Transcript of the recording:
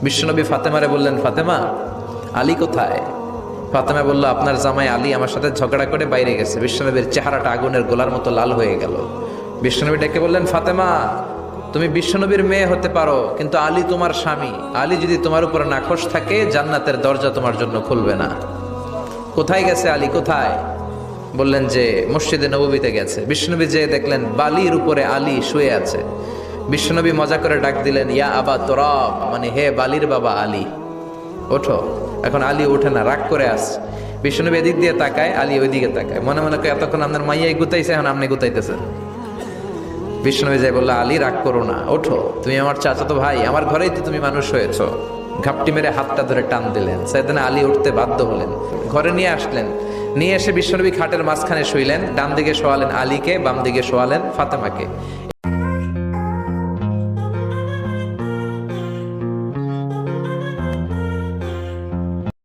বিশ্বনবী ফাতেমারে বললেন, ফাতেমা, আলী কোথায়? ফাতেমা বলল, আপনার জামাই আলী আমার সাথে ঝগড়া করে বাইরে গেছে। বিশ্বনবীর চেহারাটা আগুনের গোলার মতো লাল হয়ে গেল। বিশ্বনবী ডেকে বললেন, ফাতেমা, তুমি বিশ্বনবীর মেয়ে হতে পারো, কিন্তু আলী তোমার স্বামী। আলী যদি তোমার উপর নাখোশ থাকে, জান্নাতের দরজা তোমার জন্য খুলবে না। কোথায় গেছে আলী, কোথায়? বললেন যে মসজিদে নববীতে গেছে। বিশ্বনবী যে দেখলেন বালির উপরে আলী শুয়ে আছে। বিশ্বনবী মজা করে ডাক দিলেন, ইয়া আবা তোরাব, মানে হে বালির বাবা আলী, ওঠো। এখন আলী ওঠে না, রাগ করে আসছে। বিশ্বনবী এদিক দিয়ে তাকায়, আলী ওইদিকে তাকায়, মনে মনে করে এতক্ষণ আপনার মাইয়াই গুতাইছে, এখন আপনি গুতাইতেছেন। বিশ্বনবী যাই বললো, আলী রাগ করো না, ওঠো, তুমি আমার চাচাতো ভাই, আমার ঘরেই তো তুমি মানুষ হয়েছ। ঘাপটি মেরে হাতটা ধরে টান দিলেন। সেদিন আলী উঠতে বাধ্য হলেন, ঘরে নিয়ে আসলেন। নিয়ে এসে বিশ্বনবী খাটের মাঝখানে শুইলেন, ডান দিকে শোয়ালেন আলীকে, বাম দিকে শোয়ালেন ফাতেমাকে।